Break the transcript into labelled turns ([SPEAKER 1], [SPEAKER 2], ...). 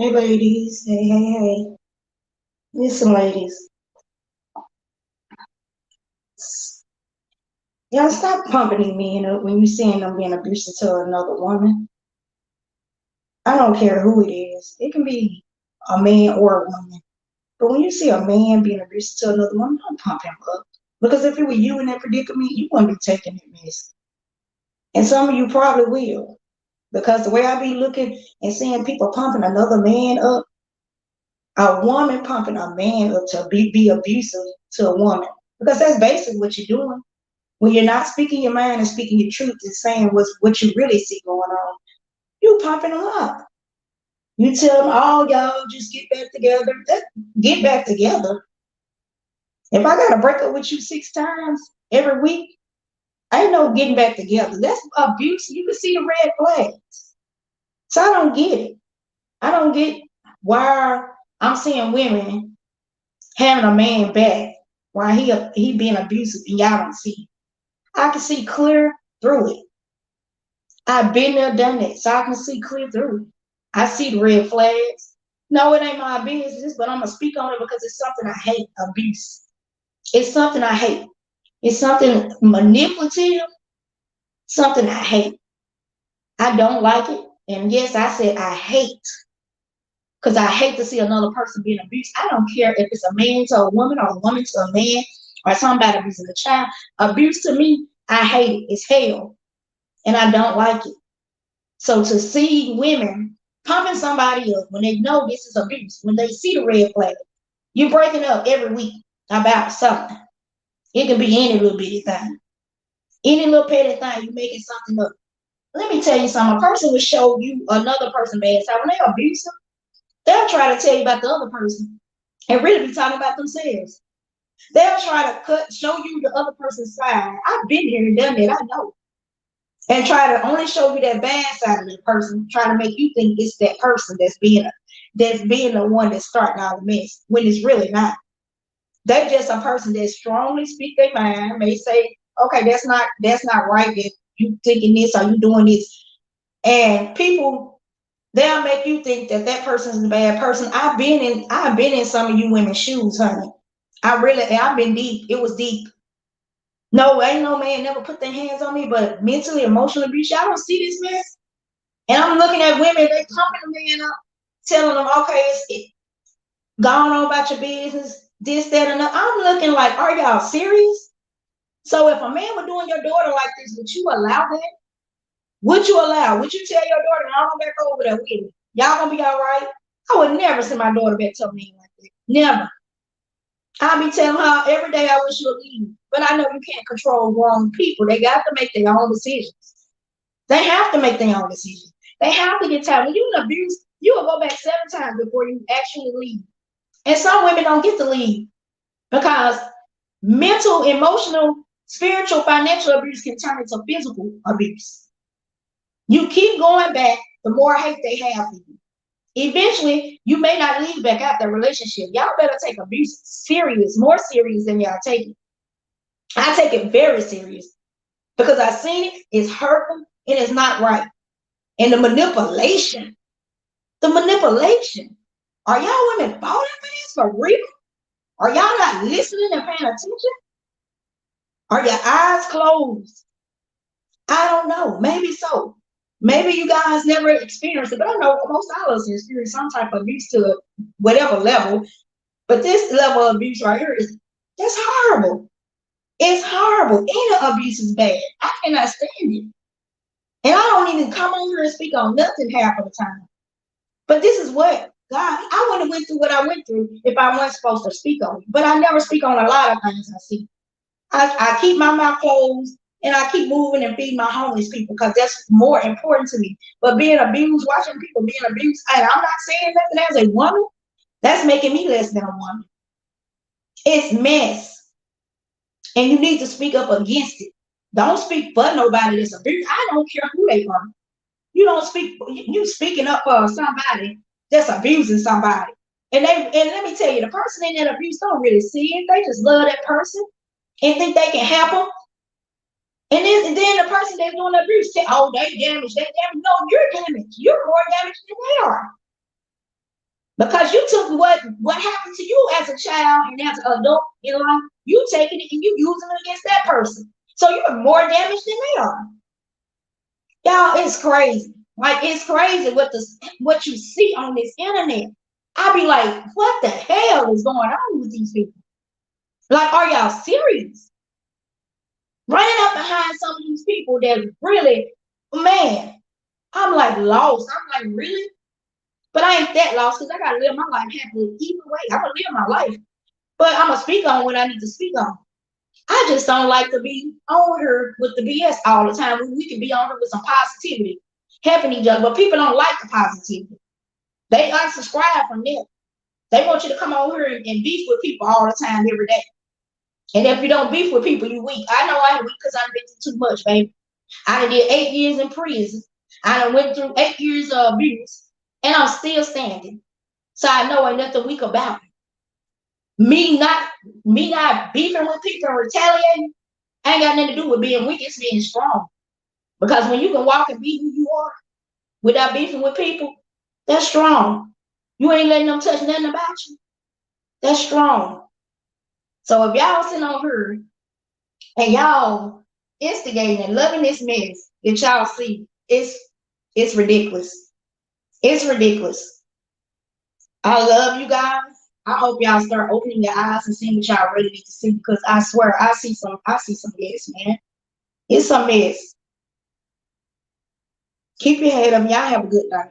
[SPEAKER 1] Hey ladies, hey. Listen, ladies, y'all stop pumping men up when you seeing them being abusive to another woman. I don't care who it is. It can be a man or a woman. But when you see a man being abusive to another woman, don't pump him up. Because if it were you in that predicament, you wouldn't be taking it mess. And some of you probably will. Because the way I be looking and seeing people pumping another man up, a woman pumping a man up to be abusive to a woman. Because that's basically what you're doing. When you're not speaking your mind and speaking your truth and saying what you really see going on, you pumping them up. You tell them, oh, y'all just get back together. Get back together. If I got to break up with you 6 times every week, I ain't no getting back together. That's abuse. You can see the red flags. So I don't get it. I don't get why I'm seeing women having a man back while he being abusive and y'all don't see it. I can see clear through it. I've been there, done that, so I can see clear through it. I see the red flags. No, it ain't my business, but I'm gonna speak on it because it's something I hate. Abuse. It's something I hate. It's something manipulative. Something I hate. I don't like it. And yes, I said I hate because I hate to see another person being abused. I don't care if it's a man to a woman or a woman to a man or somebody abusing a child. Abuse to me, I hate it. It's hell. And I don't like it. So to see women pumping somebody up when they know this is abuse, when they see the red flag, you're breaking up every week about something. It can be any little bitty thing. Any little petty thing, you making something up. Let me tell you something. A person will show you another person bad side. When they abusive, they'll try to tell you about the other person and really be talking about themselves. They'll try to show you the other person's side. I've been here and done that. I know. And try to only show you that bad side of the person, trying to make you think it's that person that's being the one that's starting all the mess when it's really not. They're just a person that strongly speak their mind, may say, okay, that's not right that you thinking this or you doing this. And people they'll make you think that that person is a bad person. I've been in some of you women's shoes, honey. I've been deep. It was deep. No, ain't no man never put their hands on me, but mentally, emotionally abuse, y'all don't see this mess. And I'm looking at women, they pumping the man up, telling them, okay, it's gone on about your business, this, that, and that. I'm looking like, are y'all serious? So if a man were doing your daughter like this, would you allow that? Would you allow? Would you tell your daughter, I'll go back over there with me? Y'all gonna be all right? I would never send my daughter back to a man like that. Never. I'll be telling her every day I wish you would leave. But I know you can't control grown people. They got to make their own decisions. They have to make their own decisions. They have to get tired. When you abuse, you will go back 7 times before you actually leave. And some women don't get to leave because mental, emotional, spiritual, financial abuse can turn into physical abuse. You keep going back, the more hate they have for you. Eventually, you may not leave back out that relationship. Y'all better take abuse serious, more serious than y'all take it. I take it very serious because I've seen it. It's hurtful and it's not right. And the manipulation. Are y'all women falling for this for real? Are y'all not listening and paying attention? Are your eyes closed? I don't know. Maybe so. Maybe you guys never experienced it, but I know most all of us experience some type of abuse to whatever level. But this level of abuse right here is that's horrible. It's horrible. Any abuse is bad. I cannot stand it. And I don't even come on here and speak on nothing half of the time. But this is what God, I wouldn't have went through what I went through if I wasn't supposed to speak on it. But I never speak on a lot of things I see. I keep my mouth closed and I keep moving and feeding my homeless people because that's more important to me. But being abused, watching people being abused, and I'm not saying nothing as a woman, that's making me less than a woman. It's mess. And you need to speak up against it. Don't speak for nobody that's abused. I don't care who they are. You don't speak, you speaking up for somebody that's abusing somebody. And let me tell you, the person in that abuse don't really see it. They just love that person and think they can help them. And then the person that's doing the abuse say, oh, they damaged. No, you're damaged. You're more damaged than they are.
[SPEAKER 2] Because you took what happened to you as a child and as an adult, you taking it and you using it against that person. So you're more damaged than they are. Y'all, it's crazy. Like it's crazy what you see on this internet. I be like, what the hell is going on with these people? Like, are y'all serious? Running up behind some of these people that really, man, I'm like lost. I'm like, really? But I ain't that lost because I gotta live my life happily either way. I'm gonna live my life. But I'm gonna speak on what I need to speak on. I just don't like to be on here with the BS all the time. We can be on here with some positivity, helping each other. But people don't like the positivity. They unsubscribe from them. They want you to come on here and beef with people all the time, every day. And if you don't beef with people, you weak. I know I'm weak because I've been through too much, baby. I done did 8 years in prison. I done went through 8 years of abuse, and I'm still standing. So I know ain't nothing weak about it. Me not me not beefing with people and retaliating ain't got nothing to do with being weak. It's being strong. Because when you can walk and be who you are without beefing with people, that's strong. You ain't letting them touch nothing about you. That's strong. So if y'all sitting on here and y'all instigating and loving this mess that y'all see, it's ridiculous. It's ridiculous. I love you guys. I hope y'all start opening your eyes and seeing what y'all really need to see because I swear I see some mess, man. It's some mess. Keep your head up. Y'all have a good night.